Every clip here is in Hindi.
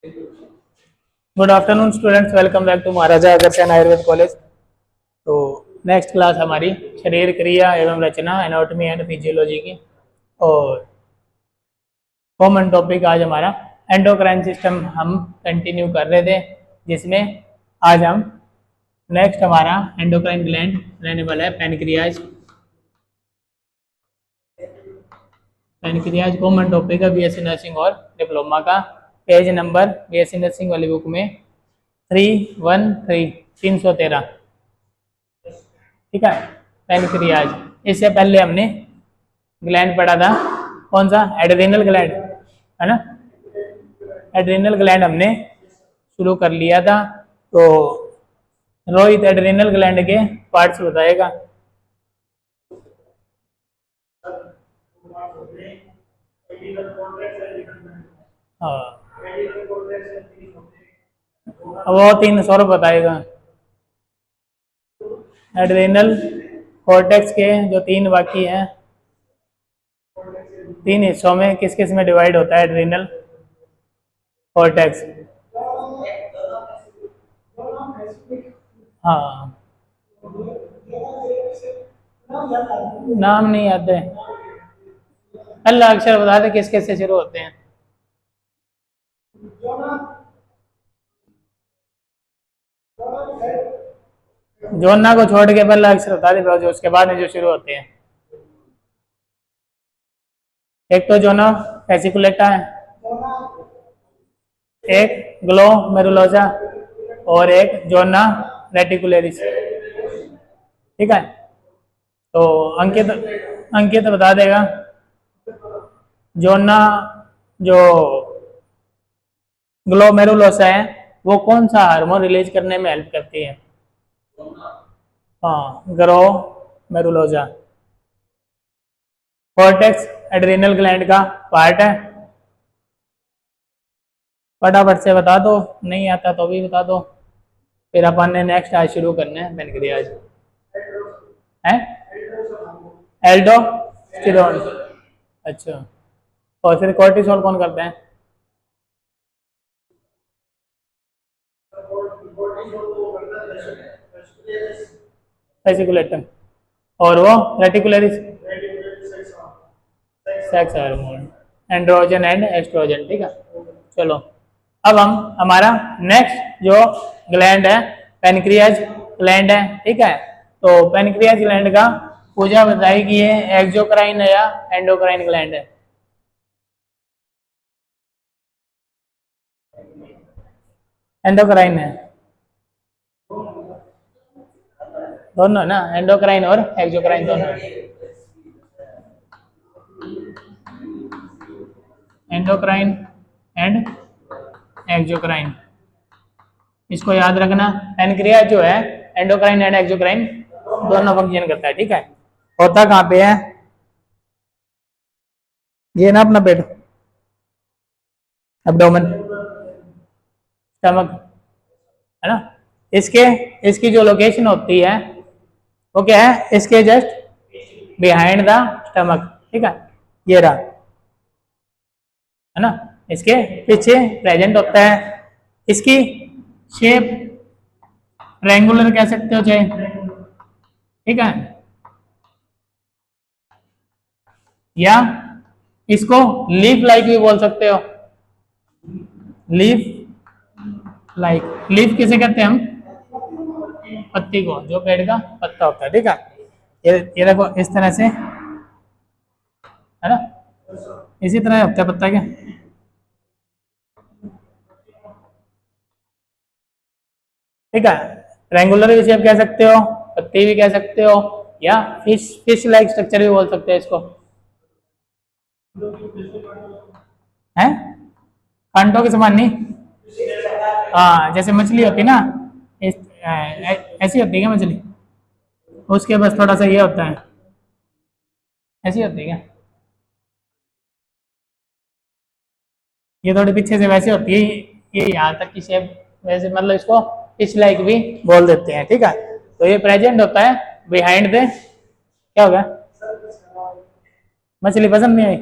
Good afternoon students, welcome back to Maharaja Agrasen Ayurveda college. तो नेक्स्ट क्लास हमारी शरीर क्रिया एवं रचना, एनाटॉमी एंड फिजियोलॉजी की। और कॉमन टॉपिक आज हमारा एंडोक्राइन सिस्टम हम कंटिन्यू कर रहे थे, जिसमें आज हम नेक्स्ट हमारा एंडोक्राइन ग्लैंड रहने वाला है पैनक्रियाज। पैनक्रियाज कॉमन टॉपिक है बीएससी नर्सिंग और डिप्लोमा का। पेज नंबर बीएससी नर्सिंग वाली बुक में 313 ठीक है। पैनक्रियाज, इससे पहले हमने ग्लैंड पढ़ा था, कौन सा? एड्रीनल ग्लैंड, है ना। एड्रीनल ग्लैंड हमने शुरू कर लिया था। तो रोहित एड्रीनल ग्लैंड के पार्ट्स बताएगा। हाँ, वो 3 सौरभ बताएगा। एड्रीनल कॉर्टेक्स के जो 3 बाकी हैं, 3 हिस्सों में किस किस में डिवाइड होता है एड्रीनल कॉर्टेक्स? हाँ, नाम नहीं आते, पहला अक्षर बता दे किस किस से शुरू होते हैं। जोना को छोड़ के पहला अक्षर बता दे, जो उसके बाद में जो शुरू होते हैं। एक तो जोना फेसिकुलेटा है, एक ग्लोमेरुलोसा और एक जोना रेटिकुलरिस। ठीक है, तो अंकित बता देगा। जोना जो ग्लोमेरुलोसा है वो कौन सा हार्मोन रिलीज करने में हेल्प करती है? हाँ, ग्लोमेरुलोसा। कॉर्टेक्स एड्रीनल ग्लैंड का पार्ट है। फटाफट से बता दो, नहीं आता तो भी बता दो, फिर अपन ने नेक्स्ट आज शुरू करना है पैनक्रियाज। है एल्डोस्टेरोन। अच्छा, और फिर कोर्टिसोल कौन करता है? फेसिकुलेटम। और वो reticularis sex hormone, androgen and estrogen. ठीक है, चलो अब हम हमारा नेक्स्ट जो ग्लैंड है पैनक्रियाज ग्लैंड है। ठीक है, तो पैनक्रियाज ग्लैंड का पूजा बताई कि ये एक्सोक्राइन है या एंडोक्राइन ग्लैंड है? एंडोक्राइन है, दोनों ना, एंडोक्राइन और एक्सोक्राइन दोनों। एंडोक्राइन एंड एक्सोक्राइन, इसको याद रखना। पैनक्रियाज जो है एंडोक्राइन एंड एक्सोक्राइन दोनों फंक्शन करता है। ठीक है, होता कहाँ पे है? ये ना अपना पेट, एब्डोमेन, स्टमक, है ना। इसकी जो लोकेशन होती है वो क्या है? इसके जस्ट बिहाइंड द स्टमक। ठीक है, ये रहा, है ना, इसके पीछे प्रेजेंट होता है। इसकी शेप ट्रायंगुलर कह सकते हो चाहे, ठीक है, या इसको लीफ लाइक भी बोल सकते हो। लीफ लाइक, लीफ किसे कहते हैं हम? पत्ती को, जो पेड़ का पत्ता होता है। ठीक है, ये देखो इस तरह से, है ना, इसी तरह होता है पत्ता क्या। ठीक है, ट्रायंगुलर भी शेप कह सकते हो, पत्ती भी कह सकते हो, या फिश लाइक स्ट्रक्चर भी बोल सकते हैं इसको। है कांटों के समान नहीं, हाँ, जैसे मछली होती ना, ऐसी होती है क्या मछली? उसके बस थोड़ा सा ये होता है, ऐसी होती है क्या? ये थोड़ी पीछे से वैसे होती है, ये यहाँ तक की शेप वैसे, मतलब इसको फिश लाइक भी बोल देते हैं। ठीक है, तो ये प्रेजेंट होता है बिहाइंड द, क्या हो गया? मछली पसंद नहीं आई?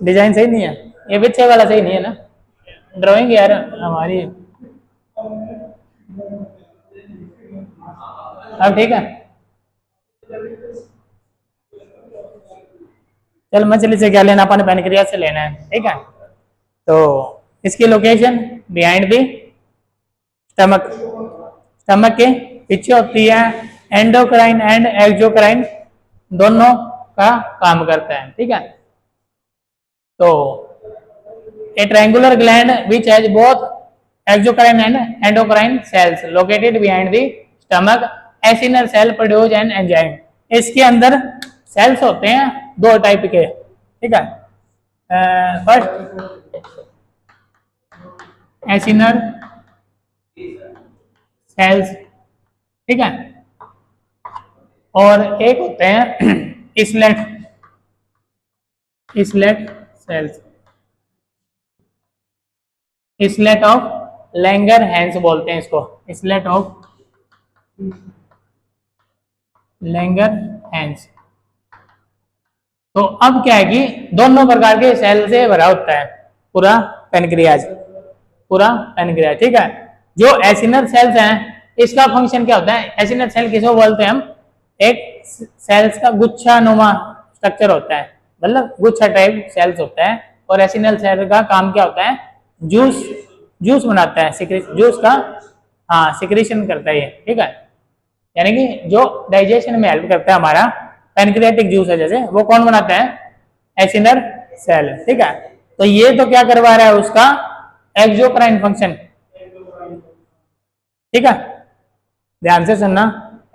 डिजाइन सही नहीं है? ये पीछे वाला सही नहीं है ना ड्राइंग यार हमारी। अब ठीक है, चल मछली से क्या लेना, अपन पैनक्रियाज से लेना है, ठीक है। तो इसकी location behind the stomach, stomach के पीछे होती है। एंडोक्राइन एंड एक्सोक्राइन दोनों का काम करता है, ठीक है। तो a triangular gland which has both exocrine and endocrine cells located behind the stomach, acinar cell produce an enzyme. इसके अंदर सेल्स होते हैं दो टाइप के, ठीक है। फर्स्ट एसिनल सेल्स, ठीक है, और एक होते हैं इसलेट, इसलेट सेल्स, इसलेट ऑफ लैंगर हैंस बोलते हैं इसको, इसलेट ऑफ लैंगर हैंस। तो अब क्या है कि दोनों प्रकार के सेल से भरा होता है पूरा पैनक्रियाज, पूरा पैनक्रियाज, ठीक है। जो एसिनल सेल्स हैं इसका फंक्शन क्या होता है, एसिनल सेल किसको बोलते हैं हम, एक सेल्स का गुच्छा नुमा स्ट्रक्चर होता है, मतलब गुच्छा टाइप सेल्स होता है। और एसिनल सेल का काम क्या होता है, जूस, जूस बनाता है, जूस का हाँ सिक्रीशन करता है ये, ठीक है। यानी कि जो डाइजेशन में हेल्प करता है हमारा पैनक्रियाटिक जूस है जैसे, वो कौन बनाता है, एसिनल सेल, ठीक है। तो ये तो क्या करवा रहा है उसका एक्सोक्राइन फंक्शन, ठीक है। ध्यान से सुनना,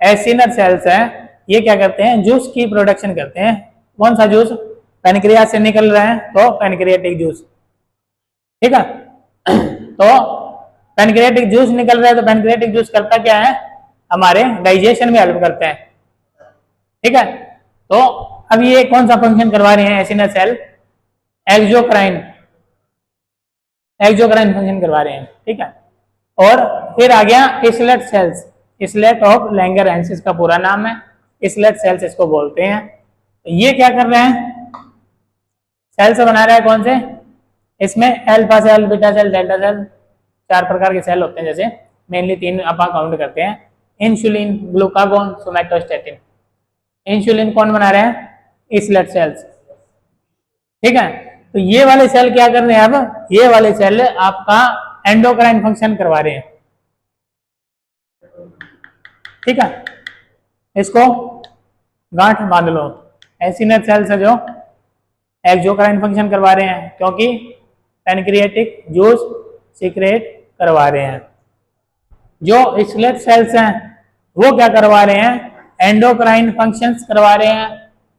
एसिनल सेल्स है ये क्या करते हैं, जूस की प्रोडक्शन करते हैं। कौन सा जूस, पैनक्रियाज से निकल रहा है तो पैनक्रियाटिक जूस, ठीक है। तो पैनक्रियाटिक जूस निकल रहा है तो पैनक्रियाटिक जूस करता क्या है, हमारे डाइजेशन में हेल्प करता है, ठीक है। तो अब ये कौन सा फंक्शन करवा रहे हैं एसिनल सेल, एक्सोक्राइन, एक्सोक्राइन फंक्शन करवा रहे हैं, ठीक है। और फिर आ गया इसलेट सेल्स, इसलेट ऑफ लैंगर हैंस इसका पूरा नाम है, इसलेट सेल्स इसको बोलते हैं। ये क्या कर रहे हैं, सेल्स बना रहा है कौन से, इसमें alpha cell, beta cell, delta cell, चार प्रकार के सेल होते हैं, जैसे मेनली तीन अपन काउंट करते हैं, इंसुलिन, ग्लूकागोन, सोमैटोस्टेटिन। इंसुलिन कौन बना रहे हैं, इसलेट सेल्स, ठीक है। तो ये वाले सेल क्या कर रहे हैं, अब ये वाले सेल आपका एंडोक्राइन फंक्शन करवा रहे हैं, ठीक है। इसको गांठ बांध लो, एसिनल सेल्स है जो एक्सोक्राइन फंक्शन करवा रहे हैं क्योंकि पैनक्रियाटिक जूस सीक्रेट करवा रहे हैं। जो इसलेट सेल्स हैं वो क्या करवा रहे हैं, एंडोक्राइन फंक्शंस करवा रहे हैं।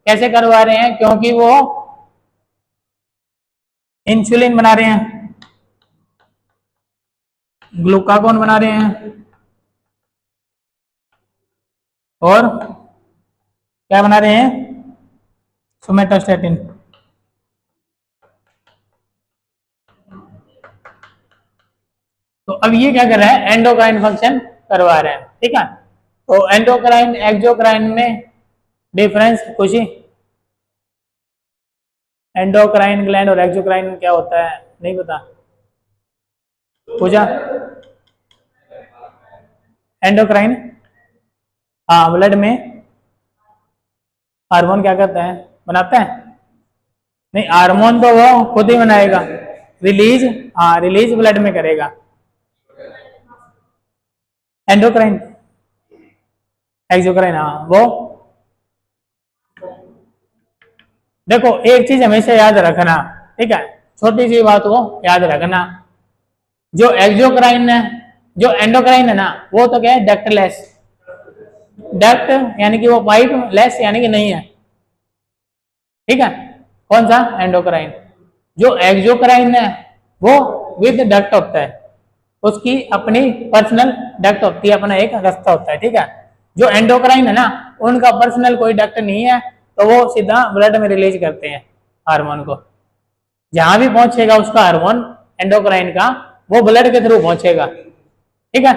कैसे करवा रहे हैं, क्योंकि वो इंसुलिन बना रहे हैं, ग्लूकागोन बना रहे हैं, और क्या बना रहे हैं, सोमैटोस्टेटिन। तो अब ये क्या कर रहा है, एंडोक्राइन फंक्शन करवा रहे हैं, ठीक है। तो एंडोक्राइन एक्सोक्राइन में डिफरेंस कुछ ही, एंडोक्राइन ग्लैंड और एक्सोक्राइन में क्या होता है नहीं पता, पूजा। एंडोक्राइन हाँ ब्लड में हार्मोन क्या करता है, बनाता है, नहीं हार्मोन तो वो खुद ही बनाएगा, रिलीज, हाँ रिलीज ब्लड में करेगा। एंडोक्राइन, एक्सोक्राइन हाँ वो, देखो एक चीज हमेशा याद रखना, ठीक है, छोटी सी बात को याद रखना, जो एक्सोक्राइन है, जो एंडोक्राइन है ना, वो तो क्या है, डक्टलेस, डक्ट यानी कि वो पाइप, लेस यानी कि नहीं है, ठीक है। कौन सा, एंडोक्राइन। जो एक्सोक्राइन है वो विद डक्ट होता है, उसकी अपनी पर्सनल डक्ट होती है, अपना एक रास्ता होता है, ठीक है। जो एंडोक्राइन है ना, उनका पर्सनल कोई डक्ट नहीं है, तो वो सीधा ब्लड में रिलीज करते हैं हार्मोन को, जहां भी पहुंचेगा उसका हार्मोन एंडोक्राइन का, वो ब्लड के थ्रू पहुंचेगा, ठीक है।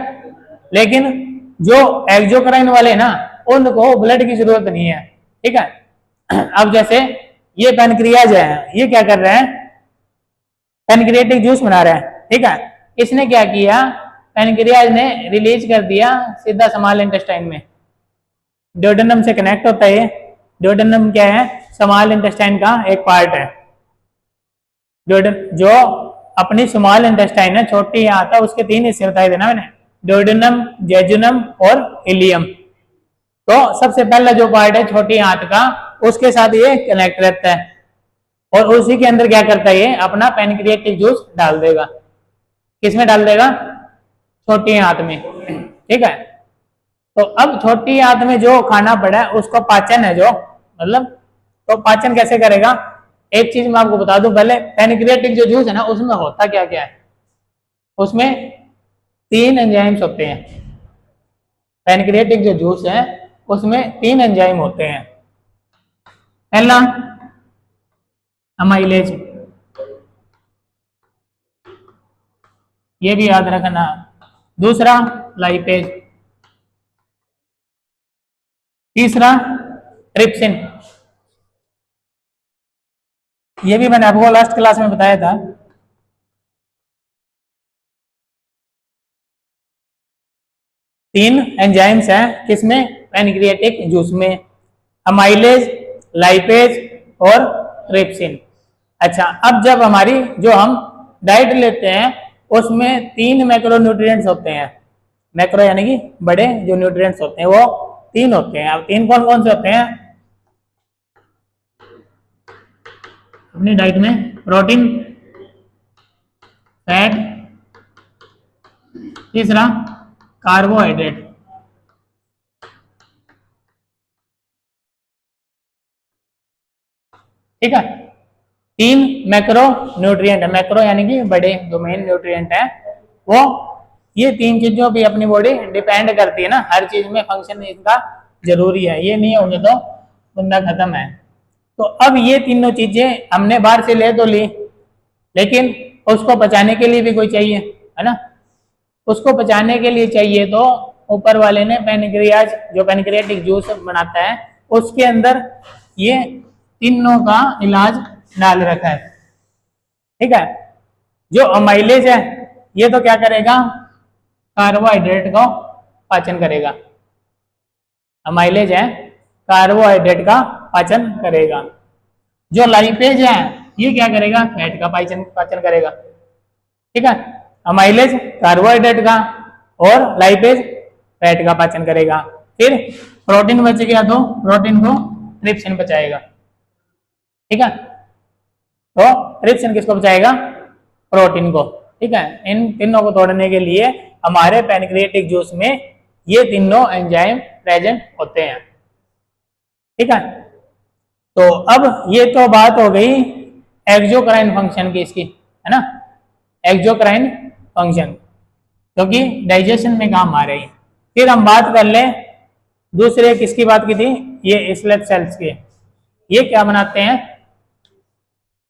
लेकिन जो एक्सोक्राइन वाले ना, उनको ब्लड की जरूरत नहीं है, ठीक है। अब जैसे ये पैनक्रियाज है, ये क्या कर रहे हैं, पैनक्रियाटिक जूस बना रहा है, ठीक है। इसने क्या किया, पैनक्रियाज ने रिलीज कर दिया सीधा स्मॉल इंटेस्टाइन में, ड्यूडेनम से कनेक्ट होता है। ड्यूडेनम क्या है, स्मॉल इंटेस्टाइन का एक पार्ट है। जो अपनी स्मॉल इंटेस्टाइन है, छोटी आंत है, उसके 3 हिस्से बताए थे ना मैंने, ड्यूडेनम, जेजुनम और इलियम। तो सबसे पहला जो पार्ट है छोटी आंत का, उसके साथ ये कनेक्ट रहता है और उसी के अंदर क्या करता है, ये अपना पैनक्रियाटिक जूस डाल देगा। किसमें डाल देगा, छोटी आंत में, ठीक है। तो अब छोटी आंत में जो खाना पड़ा है उसको पाचन है जो, मतलब तो पाचन कैसे करेगा। एक चीज मैं आपको बता दूं पहले, पैनक्रियाटिक जो जूस है ना, उसमें होता क्या क्या है, उसमें 3 एंजाइम्स होते हैं। पैनक्रियाटिक जो जूस है उसमें 3 एंजाइम होते हैं। पहला अमाइलेज, ये भी याद रखना। दूसरा लाइपेज, तीसरा ट्रिप्सिन, ये भी मैंने आपको लास्ट क्लास में बताया था। तीन एंजाइम्स हैं किसमें, पैनक्रियाटिक जूस में, अमाइलेज, लाइपेज और ट्रिप्सिन। अच्छा, अब जब हमारी जो हम डाइट लेते हैं उसमें 3 मैक्रो न्यूट्रिएंट्स होते हैं। मैक्रो यानी कि बड़े जो न्यूट्रिएंट्स होते हैं वो 3 होते हैं। अब 3 कौन कौन से होते हैं अपनी डाइट में, प्रोटीन, फैट, तीसरा कार्बोहाइड्रेट। ठीक है, 3 मैक्रो न्यूट्रिएंट है। मैक्रो यानी कि बड़े जो मेन न्यूट्रिएंट है वो, ये 3 चीजों पे अपनी बॉडी डिपेंड करती है ना, हर चीज में फंक्शन इसका जरूरी है, ये नहीं होंगे तो बंदा खत्म है। तो अब ये तीनों चीजें हमने बाहर से ले तो ली, लेकिन उसको पचाने के लिए भी कोई चाहिए, है ना। उसको पचाने के लिए चाहिए तो ऊपर वाले ने पैनक्रियाज, जो पैनक्रियाटिक जूस बनाता है, उसके अंदर ये तीनों का इलाज डाल रखा है। ठीक है, जो अमाइलेज है ये तो क्या करेगा, कार्बोहाइड्रेट को पाचन करेगा। अमाइलेज है कार्बोहाइड्रेट का पाचन करेगा। जो लाइपेज है ये क्या करेगा, फैट का पाचन करेगा। ठीक है, अमाइलेज कार्बोहाइड्रेट का और लाइपेज फैट का पाचन करेगा। फिर प्रोटीन बच गया तो प्रोटीन को ट्रिप्सिन बचाएगा। ठीक है, तो ट्रिप्सिन किसको बचाएगा, प्रोटीन को। ठीक है, इन तीनों को तोड़ने के लिए हमारे पैनक्रियाटिक जूस में ये तीनों एंजाइम प्रेजेंट होते हैं। ठीक है, तो अब ये तो बात हो गई एक्सोक्राइन फंक्शन की इसकी, है ना, एक्सोक्राइन फंक्शन, क्योंकि डाइजेशन में काम आ रही है। फिर हम बात कर ले दूसरे, किसकी बात की थी, ये इसलेट सेल्स की। ये क्या बनाते हैं,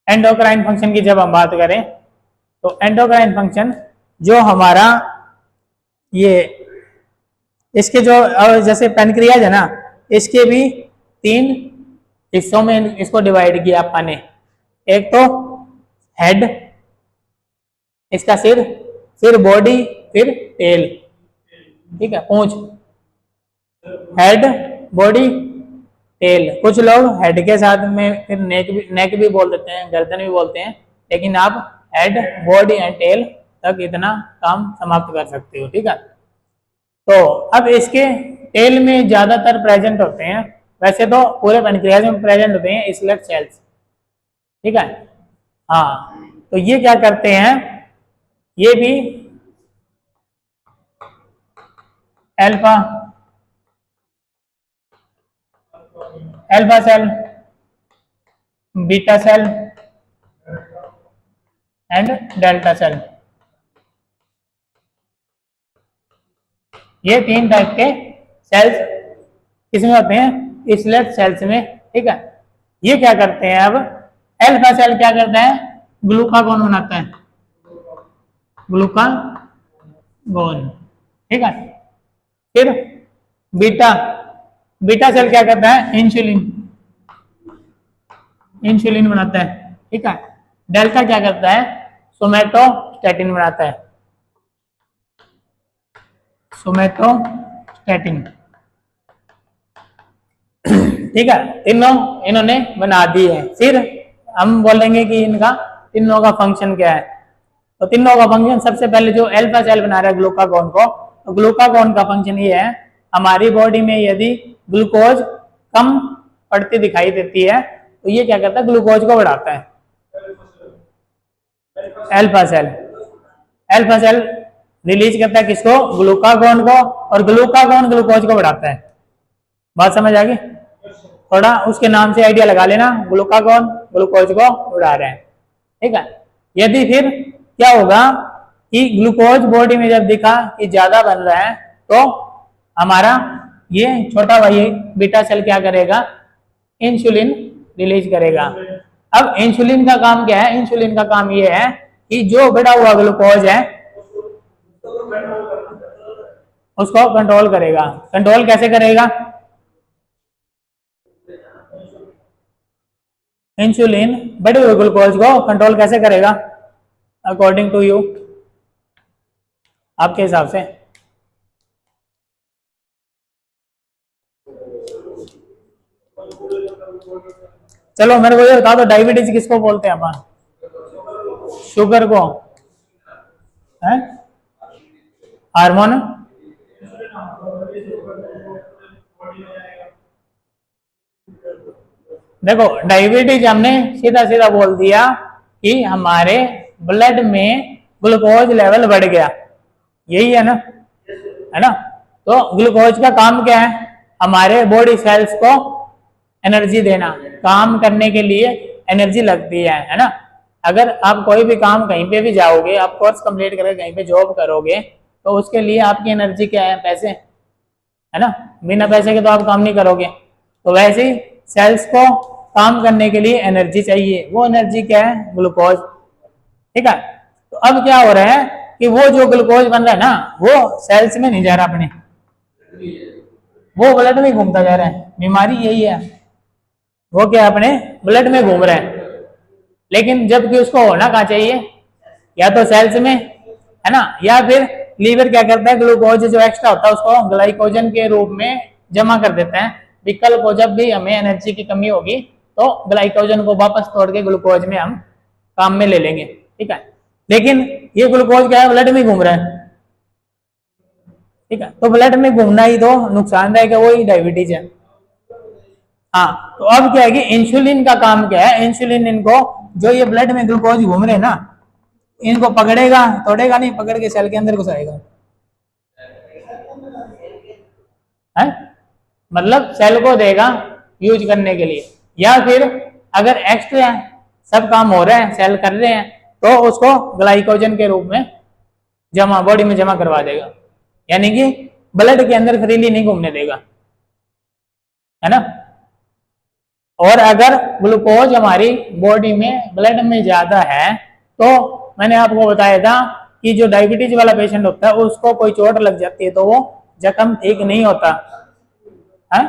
एंडोक्राइन फंक्शन की जब हम बात करें तो एंडोक्राइन फंक्शन जो हमारा ये, इसके जो जैसे पैनक्रियाज है ना, इसके भी 3 हिस्सों में इसको डिवाइड किया अपन ने। एक तो हेड, इसका सिर, फिर बॉडी, फिर टेल। ठीक है, पूंछ, हेड, बॉडी, टेल। कुछ लोग हेड के साथ में फिर नेक भी बोल देते हैं, गर्दन भी बोलते हैं, लेकिन आप हेड, बॉडी एंड टेल तक इतना काम समाप्त कर सकते हो। ठीक है, तो अब इसके टेल में ज्यादातर प्रेजेंट होते हैं, वैसे तो पूरे पैनक्रियाज में प्रेजेंट होते हैं इसलेट सेल्स। ठीक है, हाँ, तो ये क्या करते हैं, ये भी alpha cell, beta cell and delta cell, ये 3 टाइप के सेल्स किसमें होते हैं, इसलेट सेल्स में। ठीक है, ये क्या करते हैं, अब अल्फा सेल क्या करता है, ग्लूकागोन बनाता है, ग्लूकागोन। ठीक है, फिर बीटा सेल क्या करता है, इंसुलिन बनाता है। ठीक है, डेल्टा क्या करता है, सोमेटोस्टेटिन बनाता है, सोमेटोस्टेटिन। ठीक है, तीनों इन्होंने बना दी है। फिर हम बोलेंगे कि इनका तीनों का फंक्शन क्या है। तो तीनों का फंक्शन, सबसे पहले जो अल्फा सेल बना रहा है ग्लूकागोन को, तो ग्लूकागोन का फंक्शन ये है, हमारी बॉडी में यदि ग्लूकोज कम पड़ती दिखाई देती है तो ये क्या करता है, ग्लूकोज को बढ़ाता है। Alpha cell, alpha cell release करता है किसको, ग्लूकागोन को, और ग्लूकागोन ग्लूकोज को बढ़ाता है। बात समझ आ गई? थोड़ा उसके नाम से आइडिया लगा लेना, ग्लूकागोन ग्लूकोज को बढ़ा रहे हैं। ठीक है, यदि फिर क्या होगा कि ग्लूकोज बॉडी में जब दिखा कि ज्यादा बन रहा है तो हमारा ये छोटा भाई बीटा सेल क्या करेगा, इंसुलिन रिलीज करेगा। अब इंसुलिन का काम क्या है, इंसुलिन का काम ये है कि जो बढ़ा हुआ ग्लूकोज है उसको कंट्रोल करेगा। कंट्रोल कैसे करेगा, इंसुलिन बढ़े हुए ग्लूकोज को कंट्रोल कैसे करेगा अकॉर्डिंग टू यू, आपके हिसाब से? चलो मेरे को ये बता दो, डायबिटीज किसको बोलते हैं अपन? शुगर को है, हार्मोन देखो, डायबिटीज हमने सीधा सीधा बोल दिया कि हमारे ब्लड में ग्लूकोज लेवल बढ़ गया, यही है ना, है ना? तो ग्लूकोज का काम क्या है, हमारे बॉडी सेल्स को एनर्जी देना। काम करने के लिए एनर्जी लगती है ना? अगर आप कोई भी काम कहीं पे भी जाओगे, आप कोर्स कंप्लीट करके कहीं पे जॉब करोगे तो उसके लिए आपकी एनर्जी क्या है, पैसे, है ना? बिना पैसे के तो आप काम नहीं करोगे। तो वैसे ही सेल्स को काम करने के लिए एनर्जी चाहिए, वो एनर्जी क्या है, ग्लूकोज। ठीक है, तो अब क्या हो रहा है कि वो जो ग्लूकोज बन रहा है ना, वो सेल्स में नहीं जा रहा अपने, वो ब्लड में घूमता जा रहा है। बीमारी यही है, वो क्या अपने ब्लड में घूम रहा है, लेकिन जबकि उसको होना कहाँ चाहिए, या तो सेल्स में, है ना, या फिर लीवर क्या करता है, ग्लूकोज जो एक्स्ट्रा होता है उसको ग्लाइकोजन के रूप में जमा कर देता है। विकल्प को जब भी हमें एनर्जी की कमी होगी तो ग्लाइकोजन को वापस तोड़ के ग्लूकोज में हम काम में ले लेंगे। ठीक है, लेकिन ये ग्लूकोज क्या है, ब्लड में घूम रहा है। ठीक है, तो ब्लड में घूमना ही तो नुकसानदायक है, वही डायबिटीज है। हाँ, तो अब क्या है कि इंसुलिन का काम क्या है, इंसुलिन इनको जो ये ब्लड में ग्लूकोज घूम रहे हैं ना, इनको पकड़ेगा, तोड़ेगा नहीं, पकड़ के सेल के अंदर घुसाएगा, है? मतलब सेल को देगा यूज करने के लिए, या फिर अगर एक्स्ट्रा सब काम हो रहा है, सेल कर रहे हैं, तो उसको ग्लाइकोजन के रूप में जमा, बॉडी में जमा करवा देगा, यानी कि ब्लड के अंदर फ्रीली नहीं घूमने देगा, है ना? और अगर ग्लूकोज हमारी बॉडी में ब्लड में ज्यादा है तो मैंने आपको बताया था कि जो डायबिटीज वाला पेशेंट होता है उसको कोई चोट लग जाती है तो वो जख्म ठीक नहीं होता है।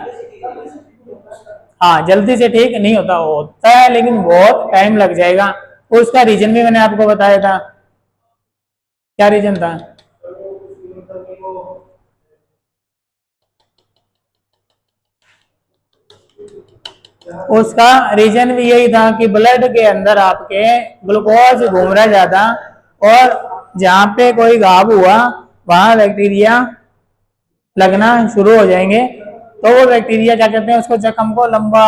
हाँ, जल्दी से ठीक नहीं होता है, लेकिन बहुत टाइम लग जाएगा। उसका रीजन भी मैंने आपको बताया था, क्या रीजन था? उसका रीजन भी यही था कि ब्लड के अंदर आपके ग्लूकोज घूम रहा ज्यादा, और जहाँ पे कोई घाव हुआ वहां बैक्टीरिया लगना शुरू हो जाएंगे, तो वो बैक्टीरिया क्या करते हैं, उसको जख्म को लंबा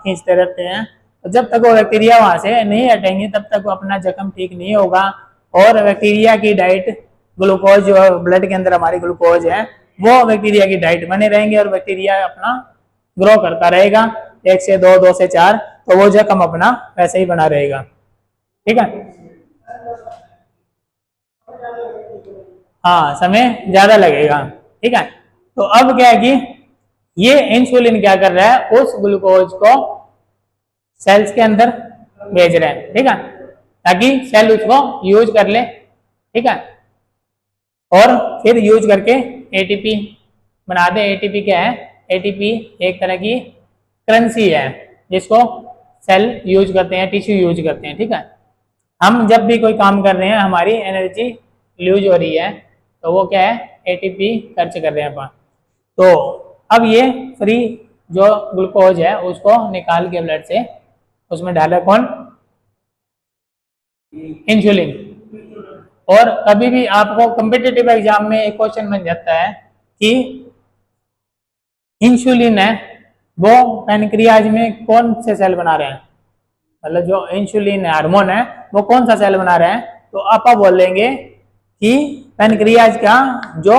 खींचते रहते हैं। तो जब तक वो बैक्टीरिया वहां से नहीं हटेंगे तब तक वो अपना जख्म ठीक नहीं होगा, और बैक्टीरिया की डाइट, ग्लूकोज जो ब्लड के अंदर हमारी ग्लूकोज है वो बैक्टीरिया की डाइट बने रहेंगे, और बैक्टीरिया अपना ग्रो करता रहेगा, 1 से 2, 2 से 4, तो वो जख्म अपना वैसे ही बना रहेगा। ठीक है, हाँ, समय ज्यादा लगेगा। ठीक है, तो अब क्या है कि ये इंसुलिन क्या कर रहा है, उस ग्लूकोज को सेल्स के अंदर भेज रहा है। ठीक है, ताकि सेल उसको यूज कर ले। ठीक है, और फिर यूज करके एटीपी बना दे। एटीपी क्या है, एटीपी एक तरह की करेंसी है जिसको सेल यूज करते हैं, टिश्यू यूज करते हैं। ठीक है, हम जब भी कोई काम कर रहे हैं हमारी एनर्जी लूज हो रही है, तो वो क्या है, एटीपी खर्च कर रहे हैं अपन। तो अब ये फ्री जो ग्लूकोज है उसको निकाल के ब्लड से उसमें डाला कौन, इंसुलिन। और कभी भी आपको कम्पिटिटिव एग्जाम में एक क्वेश्चन बन जाता है कि इंसुलिन है वो पैनक्रियाज में कौन से सेल बना रहे हैं, मतलब जो इंसुलिन हार्मोन है वो कौन सा सेल बना रहे हैं, तो आप बोलेंगे कि पैनक्रियाज का जो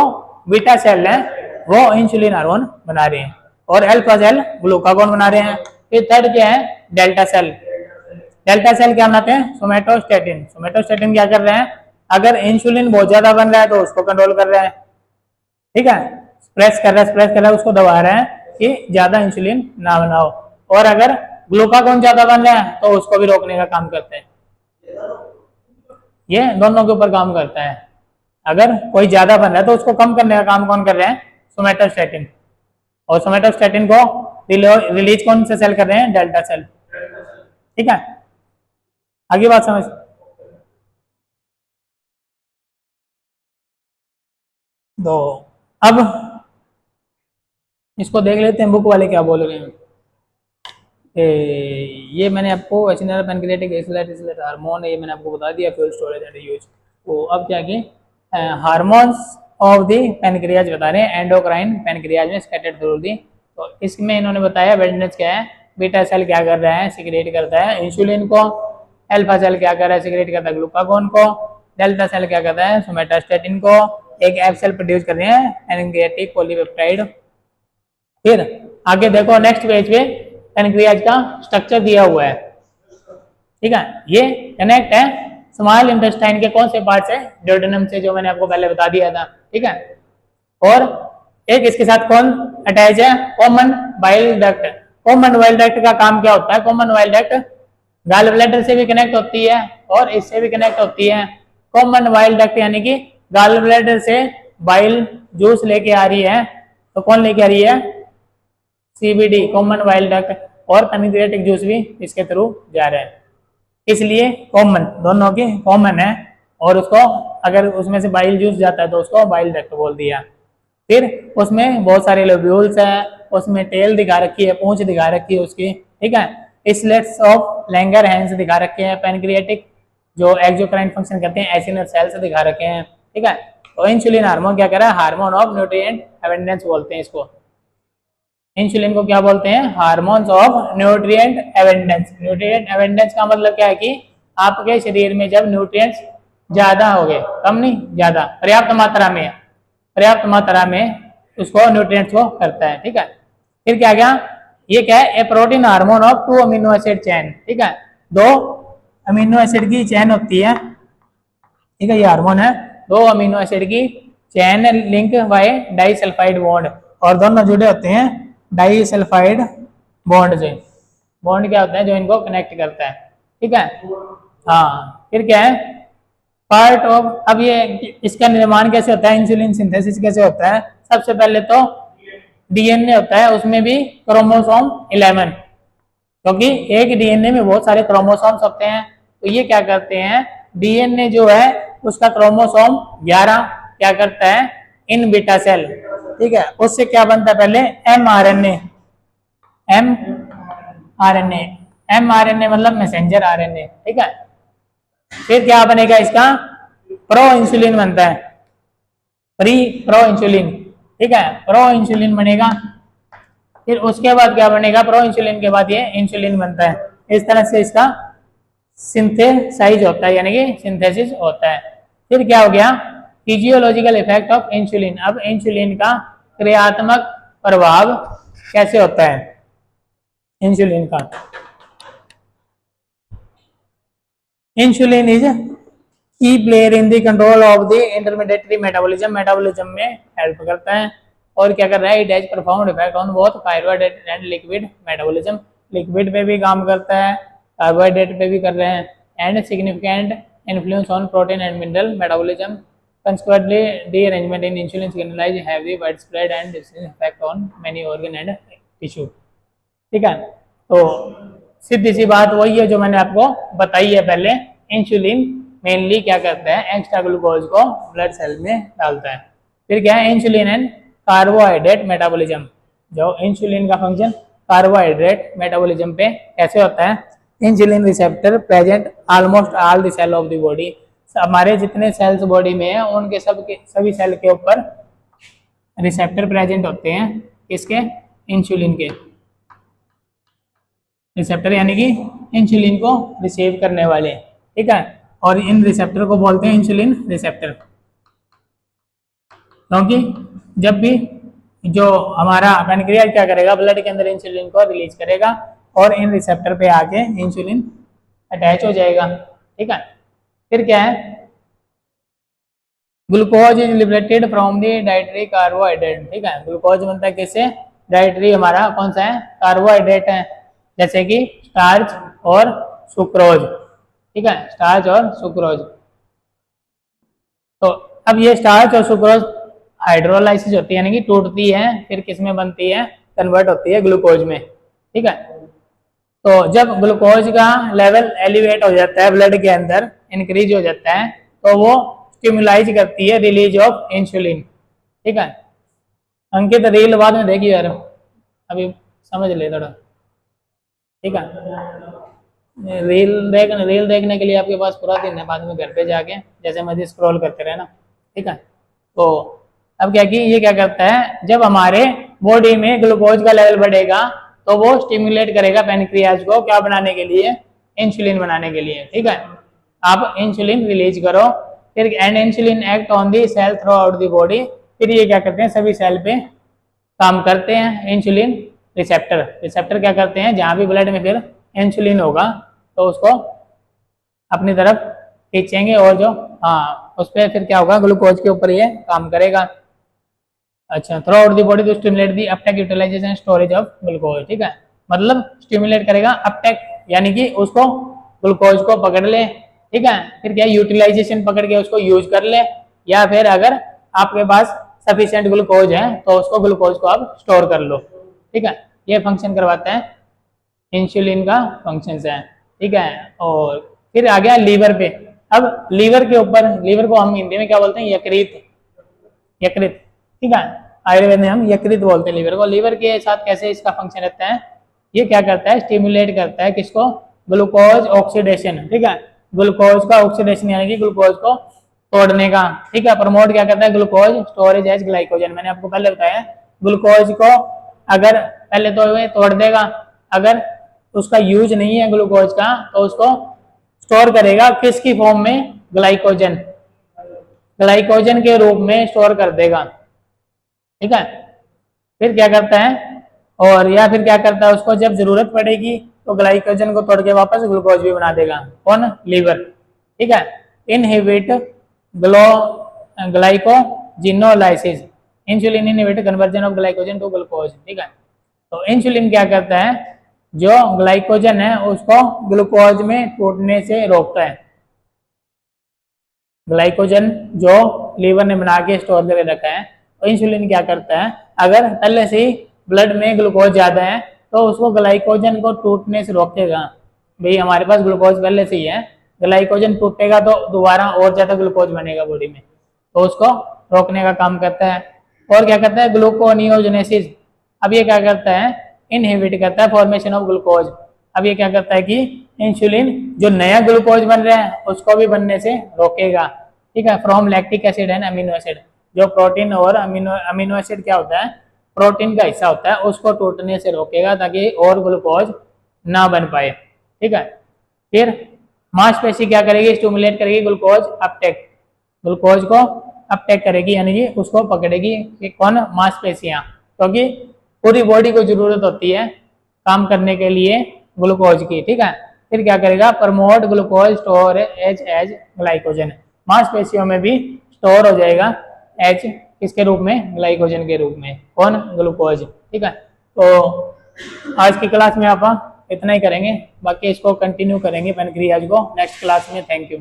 बीटा सेल है वो इंसुलिन हार्मोन बना रहे हैं, और अल्फा सेल ग्लूकागोन बना रहे हैं। फिर थर्ड क्या है, डेल्टा सेल। डेल्टा सेल क्या बनाते हैं, सोमेटोस्टेटिन। सोमेटोस्टेटिन क्या कर रहे हैं, अगर इंसुलिन बहुत ज्यादा बन रहा है तो उसको कंट्रोल कर रहा है, ठीक है, स्प्रेस कर रहा है, उसको दबा रहे हैं कि ज्यादा इंसुलिन ना बनाओ। और अगर ग्लूकागोन ज्यादा बन रहा है तो उसको भी रोकने का काम करते हैं। ये दोनों के ऊपर काम करता है। अगर कोई ज्यादा बन रहा है तो उसको कम करने का काम कौन कर रहे हैं, सोमेटोस्टेटिन। और सोमेटोस्टेटिन को रिलीज कौन से सेल कर रहे हैं, डेल्टा सेल, ठीक है। आगे बात समझ। तो अब इसको देख लेते हैं बुक वाले क्या बोल रहे हैं। ये मैंने आपको एसिनल पैनक्रियाटिक एक्सिलरेट हार्मोन, ये मैंने आपको बता दिया, फ्यूल स्टोरेज एंड यूज। तो अब क्या कि हार्मोन्स ऑफ द पैनक्रियाज बता रहे हैं, एंडोक्राइन पैनक्रियाज में स्कैटर्ड थ्रू दी। तो इसमें इन्होंने बताया वेडनेस क्या है, बीटा सेल क्या कर रहा है, सिक्रेट करता है इंसुलिन को, अल्फा सेल क्या कर रहा है, सिक्रेट करता है ग्लूकागोन को, डेल्टा सेल क्या करता है, सोमेटोस्टेटिन को, एक एफ सेल प्रोड्यूस कर रहे हैं पैनक्रियाटिक पॉलीपेप्टाइड। फिर आगे देखो नेक्स्ट पेज पे पैनक्रियाज का स्ट्रक्चर दिया हुआ है, ठीक है। ये कनेक्ट है स्मॉल इंटेस्टाइन के कौन से पार्ट से, ड्यूडेनम से, जो मैंने आपको पहले बता दिया था, ठीक है। और एक इसके साथ कौन अटैच है, common bile duct. Common bile duct का काम क्या होता है, common bile duct gall bladder से भी कनेक्ट होती है और इससे भी कनेक्ट होती है। कॉमन बाइल डक्ट यानी कि गॉल ब्लैडर से बाइल जूस लेके आ रही है, तो कौन लेके आ रही है, सीबीडी, कॉमन बाइल डक्ट, और पैनक्रियाटिक जूस भी इसके थ्रू जा रहा है। इसलिए कॉमन, दोनों की कॉमन है, और उसको अगर उसमें से बाइल जूस जाता है तो उसको बाइल डक्ट बोल दिया। फिर उसमें बहुत सारे लोब्यूल्स है, उसमें टेल दिखा रखी है, पूंछ दिखा रखी है उसकी, ठीक है। स्लेट्स ऑफ लैंगरहैंस दिखा रखे हैं, पैनक्रियाटिक जो एक्सोक्राइन फंक्शन करते हैं एसिनल सेल्स दिखा रखे हैं, ठीक है। तो इंसुलिन हार्मोन क्या कर रहा है, हार्मोन ऑफ न्यूट्रिएंट एबंडेंस बोलते हैं इसको। इंसुलिन को क्या बोलते हैं, hormones of nutrient abundance. Nutrient abundance का मतलब क्या है कि आपके शरीर में जब न्यूट्रिएंट्स ज्यादा हो गए, कम नहीं ज्यादा, पर्याप्त मात्रा में, पर्याप्त मात्रा में उसको न्यूट्रिएंट्स को करता है, ठीक है। फिर क्या गया, ये क्या है, a protein hormone of 2 amino acid chain, ठीक है। 2 अमीनो एसिड की चेन होती है, ठीक है, ये हार्मोन है। 2 अमीनो एसिड की chain link by disulphide bond, और दोनों जुड़े होते हैं डाइसल्फाइड बॉन्ड से। बॉन्ड क्या होता है, जो इनको कनेक्ट करता है, ठीक है। हाँ, फिर क्या है, पार्ट ऑफ, अब ये इसका निर्माण कैसे होता है, इंसुलिन सिंथेसिस कैसे होता है। सबसे पहले तो डीएनए होता है, उसमें भी क्रोमोसोम 11, क्योंकि एक डीएनए में बहुत सारे क्रोमोसोम्स होते हैं। तो ये क्या करते हैं, डीएनए जो है उसका क्रोमोसोम 11 क्या करता है, इन बीटा सेल, ठीक है, उससे क्या बनता है, पहले एमआरएनए, एमआरएनए, एमआरएनए मतलब मैसेंजर आरएनए, ठीक है। फिर क्या बनेगा, इसका प्रो इंसुलिन बनता है, प्रो इंसुलिन, ठीक है, प्रो इंसुलिन बनेगा। फिर उसके बाद क्या बनेगा, प्रो इंसुलिन के बाद ये इंसुलिन बनता है। इस तरह से इसका सिंथेसाइज होता है, यानी कि सिंथेसिस होता है। फिर क्या हो गया, फिजियोलॉजिकल इफेक्ट ऑफ इंसुलिन। अब इंसुलिन का क्रियात्मक प्रभाव कैसे होता है, इंसुलिन का। इंसुलिन इज की player in the control of the intermediary metabolism, metabolism में हेल्प करता है। और क्या कर रहा है, it has profound effect on both carbohydrate and liquid metabolism. Liquid पे भी काम करता है, कार्बोहाइड्रेट पे भी कर रहे हैं। And significant influence on protein and mineral metabolism. Consequently, rearrangement in insulin signalize have the widespread and distinct effect on many organ and tissue, ठीक है। तो सीधी सी बात वही है जो मैंने आपको बताई है पहले, इंसुलिन मेनली क्या करता है, एक्स्ट्रा ग्लूकोज को ब्लड सेल में डालता है। फिर क्या है, इंसुलिन एंड कार्बोहाइड्रेट मेटाबॉलिज्म। जो इंसुलिन का फंक्शन कार्बोहाइड्रेट मेटाबॉलिज्म पे कैसे होता है, insulin receptor present almost all the cell of the body. हमारे जितने सेल्स बॉडी में है उनके सभी सेल के ऊपर रिसेप्टर प्रेजेंट होते हैं, किसके, इंसुलिन के। रिसेप्टर यानी कि इंसुलिन को रिसीव करने वाले, ठीक है। और इन रिसेप्टर को बोलते हैं इंसुलिन रिसेप्टर, क्योंकि जब भी जो हमारा पैनक्रियाज क्या करेगा, ब्लड के अंदर इंसुलिन को रिलीज करेगा और इन रिसेप्टर पे आके इंसुलिन अटैच हो जाएगा, ठीक है। फिर क्या है, glucose is liberated from the dietary carbohydrate, ठीक है। ग्लूकोज बनता है किससे, डाइटरी हमारा कौन सा है, कार्बोहाइड्रेट है, जैसे कि स्टार्च और सुक्रोज, ठीक है, स्टार्च और सुक्रोज। तो अब ये स्टार्च और सुक्रोज हाइड्रोलाइसिस होती है, यानी कि टूटती है, फिर किस में बनती है, कन्वर्ट होती है ग्लूकोज में, ठीक है। तो जब ग्लूकोज का लेवल एलिवेट हो जाता है ब्लड के अंदर, इंक्रीज हो जाता है, तो वो स्टिमुलाइज करती है रिलीज ऑफ इंसुलिन, ठीक है। अंकित रील बाद में देखिए यार, अभी समझ ले थोड़ा, ठीक है। रील देखने के लिए आपके पास पूरा दिन है, बाद में घर पे जाके जैसे मर्जी स्क्रॉल करते रहना, ठीक है। तो अब क्या कि ये क्या करता है, जब हमारे बॉडी में ग्लूकोज का लेवल बढ़ेगा तो वो स्टिमुलेट करेगा पैनक्रियाज को क्या बनाने के लिए, इंसुलिन बनाने के लिए, ठीक है। आप इंसुलिन रिलीज करो, फिर and insulin act on the cell throughout the body, फिर ये क्या करते हैं, सभी सेल पे काम करते हैं। इंसुलिन रिसेप्टर क्या करते हैं, जहाँ भी ब्लड में फिर इंसुलिन होगा तो उसको अपनी तरफ खींचेंगे और जो उस पर फिर क्या होगा, ग्लूकोज के ऊपर ये काम करेगा। अच्छा, throughout the body to stimulate the uptake utilisation storage of glucose, ठीक है। मतलब स्टिमुलेट करेगा अपटेक, यानी कि उसको ग्लूकोज को पकड़ ले, ठीक है। फिर क्या, यूटिलाइजेशन पकड़ के उसको यूज कर ले, या फिर अगर आपके पास सफिशिएंट ग्लूकोज है तो उसको ग्लूकोज को आप स्टोर कर लो, ठीक है। ये फंक्शन करवाता है इंसुलिन का फंक्शन है, ठीक है। और फिर आ गया लीवर पे। अब लीवर के ऊपर, लीवर को हम हिंदी में क्या बोलते हैं, यकृत, ठीक है। आयुर्वेद में हम यकृत बोलते हैं लीवर को। लीवर के साथ कैसे इसका फंक्शन रहता है, ये क्या करता है, स्टिमुलेट करता है किसको, ग्लूकोज ऑक्सीडेशन, ठीक है। ग्लूकोज का ऑक्सीडेशन यानी कि ग्लूकोज को तोड़ने का, ठीक है। प्रमोट क्या करता है, ग्लूकोज स्टोरेज एज ग्लाइकोजन। मैंने आपको पहले बताया, ग्लूकोज को अगर पहले तो ये तोड़ देगा, अगर उसका यूज नहीं है ग्लूकोज का तो उसको स्टोर करेगा किसकी फॉर्म में, ग्लाइकोजन के रूप में स्टोर कर देगा, ठीक है। फिर क्या करता है, और या फिर क्या करता है, उसको जब जरूरत पड़ेगी तो ग्लाइकोजन को तोड़ के वापस ग्लूकोज भी बना देगा, कौन, लीवर, ठीक है। Inhibit glycogenolysis, insulin inhibit conversion of glycogen to glucose, ठीक है। तो इंसुलिन क्या करता है, जो ग्लाइकोजन है उसको ग्लूकोज में टूटने से रोकता है। ग्लाइकोजन जो लीवर ने बना के स्टोर करके रखा है, तो इंसुलिन क्या करता है, अगर पहले से ही ब्लड में ग्लूकोज ज्यादा है तो उसको ग्लाइकोजन को टूटने से रोकेगा। भाई हमारे पास ग्लूकोज पहले से ही है, ग्लाइकोजन टूटेगा तो दोबारा और ज्यादा ग्लूकोज बनेगा बॉडी में, तो उसको रोकने का काम करता है। और क्या करता है, ग्लूकोनियोजेनेसिस। अब ये क्या करता है, इनहिबिट करता है फॉर्मेशन ऑफ ग्लूकोज। अब ये क्या करता है कि इंसुलिन जो नया ग्लूकोज बन रहा है उसको भी बनने से रोकेगा, ठीक है। From lactic acid and amino acid, जो प्रोटीन और अमीनो एसिड क्या होता है, प्रोटीन का हिस्सा होता है, उसको टूटने से रोकेगा ताकि और ग्लूकोज ना बन पाए, ठीक है। फिर मांसपेशी क्या करेगी, स्टिमुलेट करेगी ग्लूकोज अपटेक, ग्लूकोज को अपटेक करेगी, यानी कि उसको पकड़ेगी कि कौन, मांसपेशियां, क्योंकि पूरी बॉडी को जरूरत होती है काम करने के लिए ग्लूकोज की, ठीक है। फिर क्या करेगा, promote glucose store as glycogen, मांसपेशियों में भी स्टोर हो जाएगा एच किसके रूप में, ग्लाइकोजन के रूप में, कौन, ग्लूकोज, ठीक है। तो आज की क्लास में आप इतना ही करेंगे, बाकी इसको कंटिन्यू करेंगे पैनक्रियाज को नेक्स्ट क्लास में। Thank you.